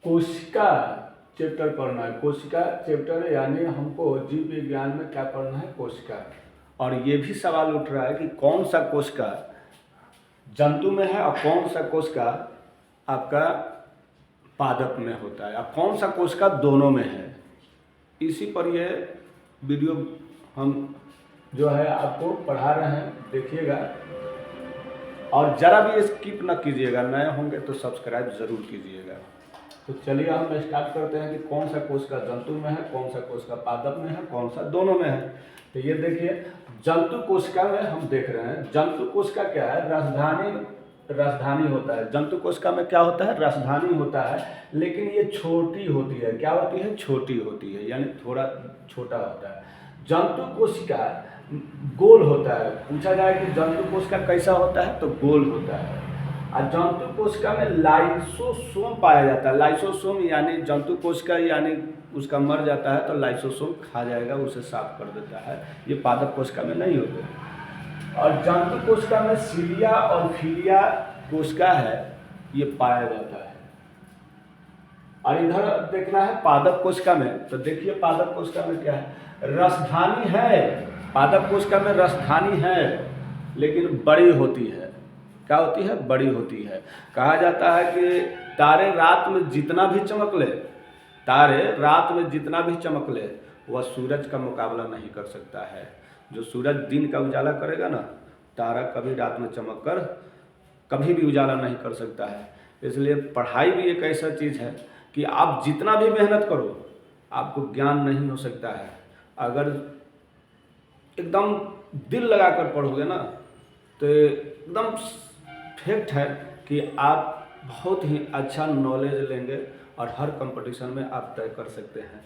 कोशिका चैप्टर पढ़ना है। कोशिका चैप्टर यानी हमको जीव विज्ञान में क्या पढ़ना है? कोशिका। और ये भी सवाल उठ रहा है कि कौन सा कोशिका जंतु में है और कौन सा कोशिका आपका पादप में होता है, और कौन सा कोशिका दोनों में है। इसी पर ये वीडियो हम जो है आपको पढ़ा रहे हैं, देखिएगा और ज़रा भी स्किप न कीजिएगा। नए होंगे तो सब्सक्राइब ज़रूर कीजिएगा। तो चलिए हम स्टार्ट करते हैं कि कौन सा कोशिका जंतु में है, कौन सा कोशिका पादप में है, कौन सा दोनों में है। तो ये देखिए, जंतु कोशिका में हम देख रहे हैं। जंतु कोशिका क्या है? रसधानी होता है। जंतु कोशिका में क्या होता है? रसधानी होता है, लेकिन ये छोटी होती है। क्या होती है? छोटी होती है, यानी थोड़ा छोटा होता है। जंतु कोशिका गोल होता है। पूछा जाए कि जंतु कोशिका कैसा होता है, तो गोल होता है। और जंतु कोशिका में लाइसोसोम पाया जाता है। लाइसोसोम यानी जंतु कोशिका यानी उसका मर जाता है तो लाइसोसोम खा जाएगा, उसे साफ कर देता है। ये पादप कोशिका में नहीं होते। और जंतु कोशिका में सीलिया और फिलिया कोशिका है, ये पाया जाता है। और इधर देखना है पादप कोशिका में, तो देखिए पादप कोशिका में क्या है? रसधानी है। पादप कोशिका में रसधानी है, लेकिन बड़ी होती है। क्या होती है? बड़ी होती है। कहा जाता है कि तारे रात में जितना भी चमक ले, वह सूरज का मुकाबला नहीं कर सकता है। जो सूरज दिन का उजाला करेगा ना, तारा कभी रात में चमक कर कभी भी उजाला नहीं कर सकता है। इसलिए पढ़ाई भी एक ऐसा चीज़ है कि आप जितना भी मेहनत करो, आपको ज्ञान नहीं हो सकता है। अगर एकदम दिल लगाकर पढ़ोगे ना, तो एकदम फैक्ट है कि आप बहुत ही अच्छा नॉलेज लेंगे और हर कंपटीशन में आप तय कर सकते हैं।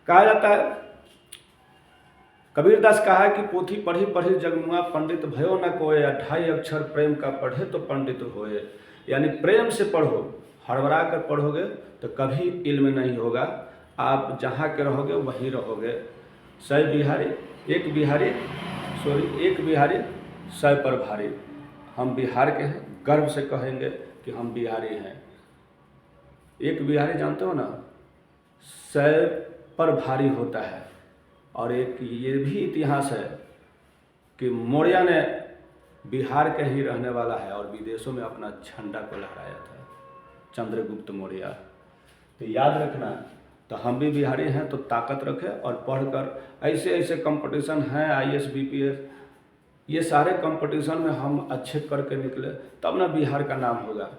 कहा जाता है, कबीरदास कहा है कि पोथी पढ़ी पढ़ी जगमुआ, पंडित भयो न कोय, 2.5 अक्षर प्रेम का पढ़े तो पंडित होए। यानी प्रेम से पढ़ो, हड़बड़ा कर पढ़ोगे तो कभी इल्म नहीं होगा। आप जहाँ के रहोगे वहीं रहोगे। एक बिहारी 100 पर भारी। हम बिहार के हैं, गर्व से कहेंगे कि हम बिहारी हैं। एक बिहारी जानते हो ना, 100 पर भारी होता है। और एक ये भी इतिहास है कि मौर्य ने बिहार के ही रहने वाला है और विदेशों में अपना झंडा को लहराया था, चंद्रगुप्त मौर्य। तो याद रखना, तो हम भी बिहारी हैं तो ताकत रखें और पढ़कर ऐसे ऐसे कंपटीशन हैं, IAS BPS, ये सारे कंपटीशन में हम अच्छे करके निकले तब ना बिहार का नाम होगा।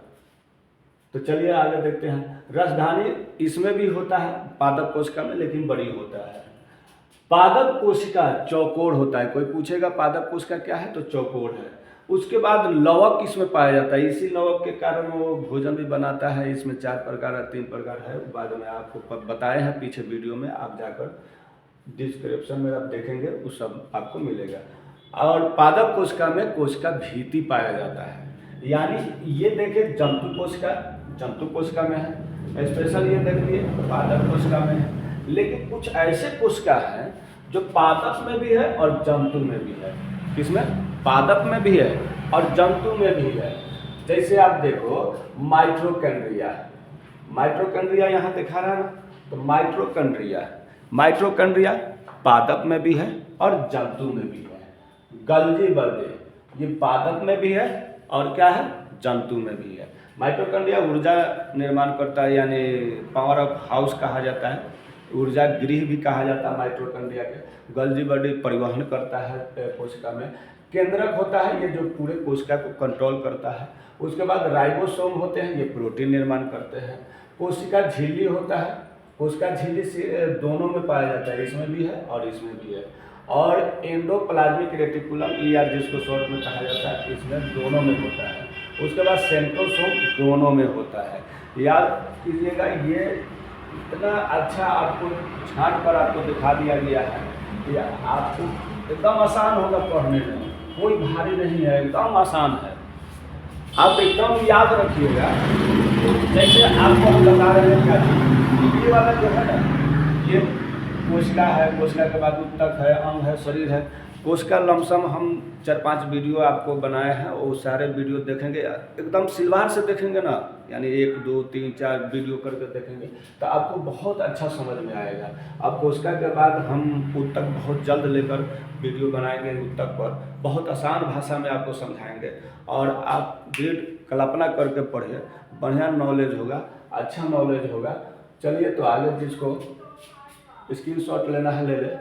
तो चलिए आगे देखते हैं। रसधानी इसमें भी होता है पादप कोशिका में, लेकिन बड़ी होता है। पादप कोशिका चौकोर होता है। कोई पूछेगा पादप कोशिका क्या है, तो चौकोर है। उसके बाद लवक इसमें पाया जाता है। इसी लवक के कारण वो भोजन भी बनाता है। इसमें 4 प्रकार है, 3 प्रकार है, बाद में आपको बताए हैं पीछे वीडियो में, आप जाकर डिस्क्रिप्शन में आप देखेंगे, उस सब आपको मिलेगा। और पादप कोशिका में कोशिका भीति पाया जाता है। यानी ये देखिए, जंतु कोशिका में है, स्पेशल ये देख लिए पादप कोशिका में है। लेकिन कुछ ऐसे कोशिका हैं जो पादप में भी है और जंतु में भी है। किसमें? पादप में भी है और जंतु में भी है। जैसे आप देखो माइटोकॉन्ड्रिया यहाँ दिखा रहा है ना, तो माइटोकॉन्ड्रिया पादप में भी है और जंतु में भी है। गल्जी बर्दे ये पादप में भी है और क्या है? जंतु में भी है। माइटोकॉन्ड्रिया ऊर्जा निर्माण करता है, यानी पावर ऑफ हाउस कहा जाता है, ऊर्जा गृह भी कहा जाता है माइटोकॉन्ड्रिया के। गल्जी बॉडी परिवहन करता है कोशिका में। केंद्रक होता है, ये जो पूरे कोशिका को कंट्रोल करता है। उसके बाद राइबोसोम होते हैं, ये प्रोटीन निर्माण करते हैं। कोशिका झिल्ली होता है। कोशिका झिल्ली से दोनों में पाया जाता है, इसमें भी है और इसमें भी है। और एंडोप्लाज्मिक रेटिकुलम ER जिसको शॉर्ट में कहा जाता है, इसमें दोनों में होता है। उसके बाद सेंट्रोसोम दोनों में होता है। याद कीजिएगा, ये इतना अच्छा आपको छांट कर आपको दिखा दिया गया है कि आपको एकदम आसान होगा पढ़ने में। कोई भारी नहीं है, एकदम आसान है। आप एकदम याद रखिएगा। जैसे आपको हम बता रहे हैं क्या, ये वाला जो है ना, ये कोशिका है, कोशिका के बाद उत्तक है, अंग है, शरीर है। कोश का लमसम हम 4-5 वीडियो आपको बनाए हैं, वो सारे वीडियो देखेंगे एकदम सिलवार से देखेंगे ना, यानी 1 2 3 4 वीडियो करके देखेंगे तो आपको बहुत अच्छा समझ में आएगा। अब कोशिका के बाद हम उत्तक बहुत जल्द लेकर वीडियो बनाएंगे उत्तक पर, बहुत आसान भाषा में आपको समझाएंगे और आप दृढ़ कल्पना करके पढ़िए, बढ़िया नॉलेज होगा, अच्छा नॉलेज होगा। चलिए तो आगे जिसको स्क्रीनशॉट लेना है ले ले।